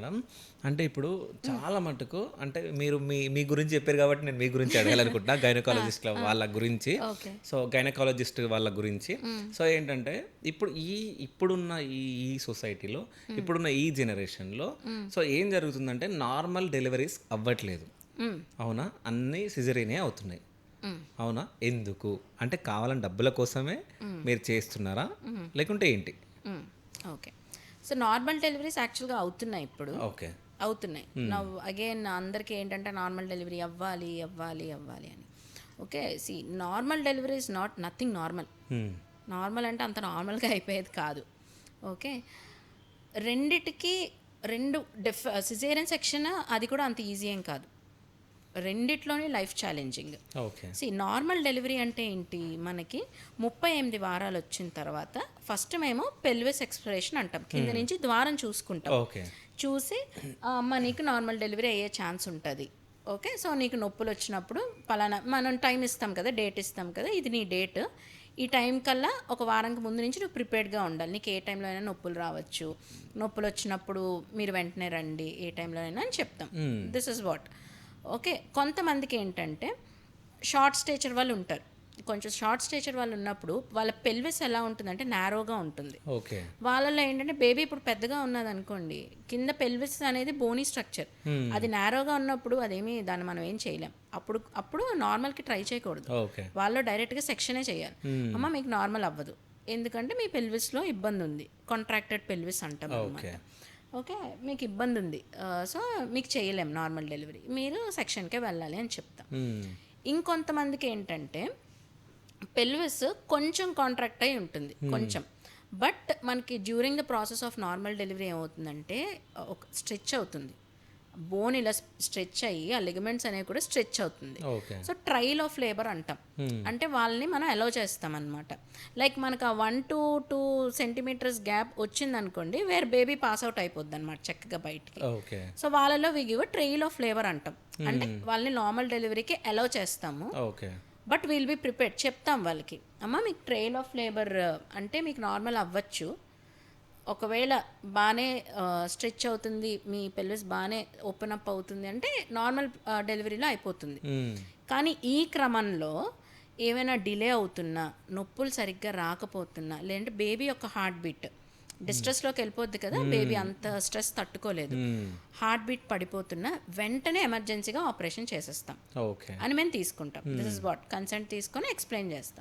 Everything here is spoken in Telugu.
మేడం. అంటే ఇప్పుడు చాలా మటుకు అంటే మీరు మీ మీ గురించి చెప్పారు కాబట్టి నేను మీ గురించి అడగాలనుకుంటున్నా గైనకాలజిస్ట్ వాళ్ళ గురించి. ఓకే. సో గైనకాలజిస్ట్ వాళ్ళ గురించి. సో ఏంటంటే ఇప్పుడు ఇప్పుడున్న ఈ సొసైటీలో ఇప్పుడున్న ఈ జనరేషన్లో సో ఏం జరుగుతుందంటే నార్మల్ డెలివరీస్ అవ్వట్లేదు. అవునా? అన్నీ సిజరీనే అవుతున్నాయి. అవునా? ఎందుకు అంటే కావాలని డబ్బుల కోసమే మీరు చేస్తున్నారా లేకుంటే ఏంటి? ఓకే. సో నార్మల్ డెలివరీస్ యాక్చువల్గా అవుతున్నాయి ఇప్పుడు, ఓకే. అవుతున్నాయి. నా అగైన్ అందరికీ ఏంటంటే నార్మల్ డెలివరీ అవ్వాలి అవ్వాలి అవ్వాలి అని. Okay, C normal delivery is not nothing normal. Normal అంటే అంత నార్మల్గా అయిపోయేది కాదు. ఓకే, రెండిటికి రెండు సిజేరియన్ సెక్షన్ అది కూడా అంత ఈజీ ఏం కాదు. రెండిట్లోనే life challenging. Okay. C normal delivery అంటే ఏంటి, మనకి 38 వారాలు వచ్చిన తర్వాత ఫస్ట్ మేము పెల్విస్ ఎక్స్ప్రెషన్ అంటాం, కింద నుంచి ద్వారం చూసుకుంటాం. ఓకే. చూసి అమ్మ నీకు నార్మల్ డెలివరీ అయ్యే ఛాన్స్ ఉంటుంది. ఓకే, సో నీకు నొప్పులు వచ్చినప్పుడు పలానా మనం టైం ఇస్తాం కదా, డేట్ ఇస్తాం కదా, ఇది నీ డేట్, ఈ టైం కల్లా ఒక వారానికి ముందు నుంచి నువ్వు ప్రిపేర్డ్గా ఉండాలి. నీకు ఏ టైంలో అయినా నొప్పులు రావచ్చు, నొప్పులు వచ్చినప్పుడు మీరు వెంటనే రండి ఏ టైంలో అయినా అని చెప్తాం. This is what. ఓకే, కొంతమందికి ఏంటంటే షార్ట్ స్టేచర్ వాళ్ళు ఉంటారు. కొంచెం షార్ట్ స్టేచర్ వాళ్ళు ఉన్నప్పుడు వాళ్ళ పెల్విస్ ఎలా ఉంటుందంటే నారోగా ఉంటుంది. ఓకే. వాళ్ళలో ఏంటంటే బేబీ ఇప్పుడు పెద్దగా ఉన్నది అనుకోండి, కింద పెల్విస్ అనేది బోనీ స్ట్రక్చర్, అది నారోగా ఉన్నప్పుడు అదేమి దాన్ని మనం ఏం చేయలేం. అప్పుడు నార్మల్కి ట్రై చేయకూడదు. ఓకే. వాళ్ళు డైరెక్ట్గా సెక్షనే చేయాలి. అమ్మ మీకు నార్మల్ అవ్వదు ఎందుకంటే మీ పెల్విస్లో ఇబ్బంది ఉంది, కాంట్రాక్టెడ్ పెల్విస్ అంటాం అన్నమాట. ఓకే, మీకు ఇబ్బంది ఉంది, సో మీకు చేయలేం నార్మల్ డెలివరీ, మీరు సెక్షన్కే వెళ్ళాలి అని చెప్తాం. ఇంకొంతమందికి ఏంటంటే పెల్విస్ కొంచెం కాంట్రాక్ట్ అయి ఉంటుంది, కొంచెం. బట్ మనకి during the process of normal delivery ఏమవుతుందంటే ఒక స్ట్రెచ్ అవుతుంది, బోన్ ఇలా స్ట్రెచ్ అయ్యి ఆ లిగమెంట్స్ అనేవి కూడా స్ట్రెచ్ అవుతుంది. సో ట్రయల్ ఆఫ్ లేబర్ అంటాం. అంటే వాళ్ళని మనం అలౌ చేస్తాం అనమాట. లైక్ మనకు ఆ 1 to 2 సెంటీమీటర్స్ గ్యాప్ వచ్చిందనుకోండి, వేరే బేబీ పాస్ అవుట్ అయిపోద్ది అనమాట చక్కగా బయటికి. సో వాళ్ళలో we give trial of labour అంటాం. అంటే వాళ్ళని నార్మల్ డెలివరీకి అలౌ చేస్తాము. బట్ విల్ బి ప్రిపేర్డ్, చెప్తాం వాళ్ళకి, అమ్మ మీకు ట్రయల్ ఆఫ్ లేబర్ అంటే మీకు నార్మల్ అవ్వచ్చు, ఒకవేళ బాగానే స్ట్రెచ్ అవుతుంది, మీ పెల్విస్ బాగానే ఓపెన్ అప్ అవుతుంది అంటే నార్మల్ డెలివరీలో అయిపోతుంది. కానీ ఈ క్రమంలో ఏమైనా డిలే అవుతున్నా, నొప్పులు సరిగ్గా రాకపోతున్నా, లేదంటే బేబీ యొక్క హార్ట్ బీట్ డిస్ట్రెస్లోకి వెళ్ళిపోద్ది కదా, బేబీ అంత స్ట్రెస్ తట్టుకోలేదు, హార్ట్ బీట్ పడిపోతున్నా వెంటనే ఎమర్జెన్సీగా ఆపరేషన్ చేసేస్తాం అని మేము తీసుకుంటాం. దిస్ ఇస్ వాట్ కన్సెంట్ తీసుకొని ఎక్స్ప్లెయిన్ చేస్తాం.